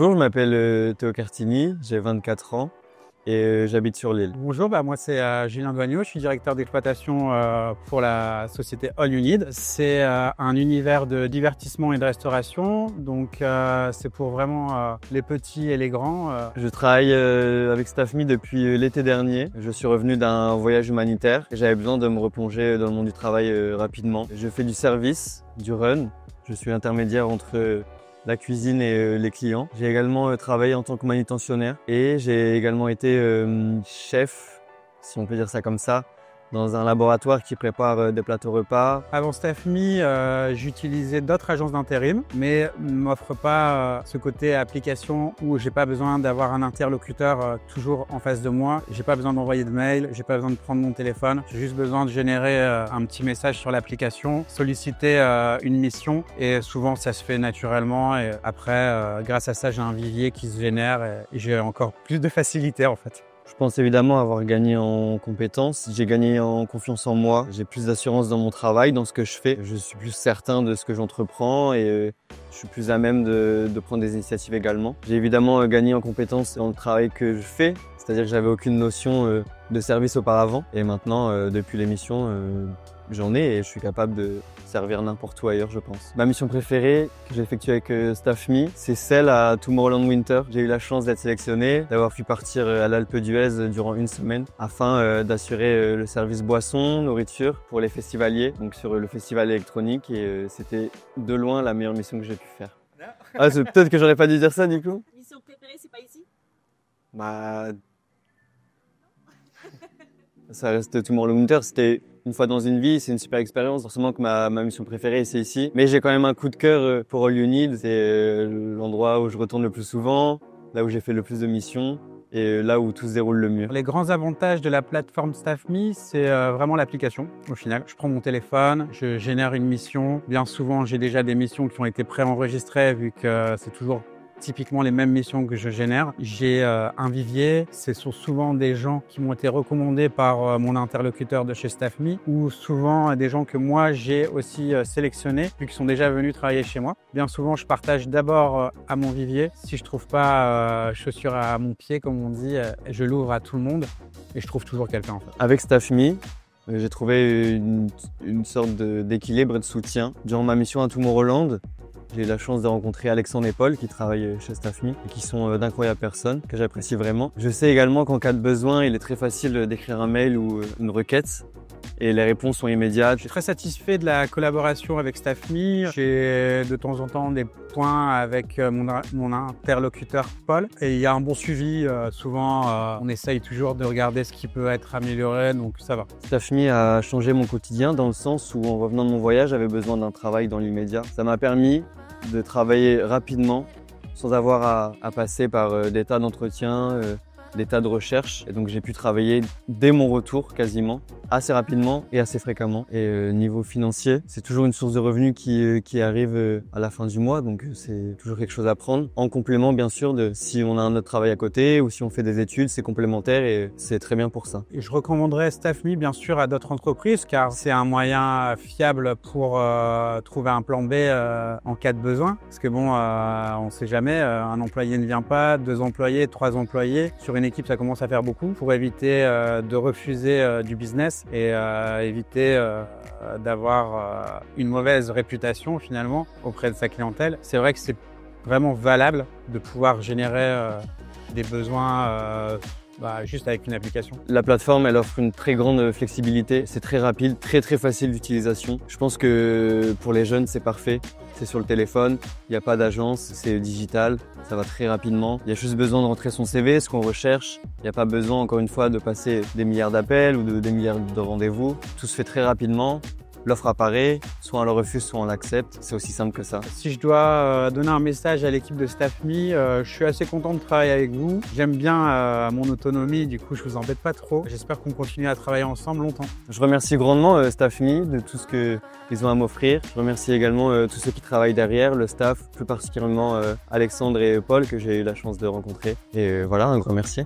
Bonjour, je m'appelle Théo Cartini, j'ai 24 ans et j'habite sur l'île. Bonjour, moi c'est Julien Douagneau, je suis directeur d'exploitation pour la société All You Need. C'est un univers de divertissement et de restauration, donc c'est pour vraiment les petits et les grands. Je travaille avec StaffMe depuis l'été dernier. Je suis revenu d'un voyage humanitaire et j'avais besoin de me replonger dans le monde du travail rapidement. Je fais du service, du run, je suis l'intermédiaire entre la cuisine et les clients. J'ai également travaillé en tant que manutentionnaire et j'ai également été chef, si on peut dire ça comme ça, dans un laboratoire qui prépare des plateaux repas. Avant StaffMe, j'utilisais d'autres agences d'intérim, mais ne m'offre pas ce côté application où j'ai pas besoin d'avoir un interlocuteur toujours en face de moi. J'ai pas besoin d'envoyer de mail, j'ai pas besoin de prendre mon téléphone. J'ai juste besoin de générer un petit message sur l'application, solliciter une mission et souvent ça se fait naturellement. Et après, grâce à ça, j'ai un vivier qui se génère et j'ai encore plus de facilité en fait. Je pense évidemment avoir gagné en compétences, j'ai gagné en confiance en moi, j'ai plus d'assurance dans mon travail, dans ce que je fais. Je suis plus certain de ce que j'entreprends et je suis plus à même de prendre des initiatives également. J'ai évidemment gagné en compétences dans le travail que je fais, c'est-à-dire que j'avais aucune notion de service auparavant et maintenant, depuis l'émission, j'en ai et je suis capable de servir n'importe où ailleurs, je pense. Ma mission préférée que j'ai effectuée avec StaffMe, c'est celle à Tomorrowland Winter. J'ai eu la chance d'être sélectionné, d'avoir pu partir à l'Alpe d'Huez durant une semaine afin d'assurer le service boisson, nourriture pour les festivaliers, donc sur le festival électronique et c'était de loin la meilleure mission que j'ai pu faire. Ah, peut-être que j'aurais pas dû dire ça du coup. Mission préférée, c'est pas ici? Bah, ça reste Tomorrowland Winter, c'était une fois dans une vie, c'est une super expérience. Forcément que ma mission préférée, c'est ici. Mais j'ai quand même un coup de cœur pour All You Need. C'est l'endroit où je retourne le plus souvent, là où j'ai fait le plus de missions et là où tout se déroule le mieux. Les grands avantages de la plateforme StaffMe, c'est vraiment l'application. Au final, je prends mon téléphone, je génère une mission. Bien souvent, j'ai déjà des missions qui ont été préenregistrées vu que c'est toujours typiquement les mêmes missions que je génère. J'ai un vivier, ce sont souvent des gens qui m'ont été recommandés par mon interlocuteur de chez StaffMe ou souvent des gens que moi j'ai aussi sélectionnés vu qu'ils sont déjà venus travailler chez moi. Bien souvent, je partage d'abord à mon vivier. Si je trouve pas chaussures à mon pied, comme on dit, je l'ouvre à tout le monde et je trouve toujours quelqu'un en fait. Avec StaffMe, j'ai trouvé une sorte d'équilibre et de soutien. Durant ma mission à Tomorrowland, j'ai eu la chance de rencontrer Alexandre et Paul qui travaillent chez StaffMe et qui sont d'incroyables personnes que j'apprécie vraiment. Je sais également qu'en cas de besoin, il est très facile d'écrire un mail ou une requête et les réponses sont immédiates. Je suis très satisfait de la collaboration avec StaffMe. J'ai de temps en temps des points avec mon interlocuteur Paul et il y a un bon suivi. Souvent, on essaye toujours de regarder ce qui peut être amélioré, donc ça va. StaffMe a changé mon quotidien dans le sens où en revenant de mon voyage, j'avais besoin d'un travail dans l'immédiat. Ça m'a permis de travailler rapidement sans avoir à passer par des tas d'entretiens, des tas de recherches. Et donc j'ai pu travailler dès mon retour quasiment, assez rapidement et assez fréquemment. Et niveau financier, c'est toujours une source de revenus qui arrive à la fin du mois, donc c'est toujours quelque chose à prendre. En complément bien sûr de si on a un autre travail à côté ou si on fait des études, c'est complémentaire et c'est très bien pour ça. Et je recommanderais StaffMe bien sûr à d'autres entreprises car c'est un moyen fiable pour trouver un plan B en cas de besoin. Parce que bon, on sait jamais, un employé ne vient pas, 2 employés, 3 employés. Sur une équipe, ça commence à faire beaucoup. Pour éviter de refuser du business et éviter d'avoir une mauvaise réputation finalement auprès de sa clientèle. C'est vrai que c'est vraiment valable de pouvoir générer des besoins juste avec une application. La plateforme, elle offre une très grande flexibilité. C'est très rapide, très facile d'utilisation. Je pense que pour les jeunes, c'est parfait. C'est sur le téléphone, il n'y a pas d'agence, c'est digital, ça va très rapidement. Il y a juste besoin de rentrer son CV, ce qu'on recherche. Il n'y a pas besoin, encore une fois, de passer des milliards d'appels ou des milliards de rendez-vous. Tout se fait très rapidement. L'offre apparaît, soit on le refuse, soit on l'accepte. C'est aussi simple que ça. Si je dois donner un message à l'équipe de StaffMe, je suis assez content de travailler avec vous. J'aime bien mon autonomie, du coup je vous embête pas trop. J'espère qu'on continue à travailler ensemble longtemps. Je remercie grandement StaffMe de tout ce qu'ils ont à m'offrir. Je remercie également tous ceux qui travaillent derrière, le staff, plus particulièrement Alexandre et Paul que j'ai eu la chance de rencontrer. Et voilà, un grand merci.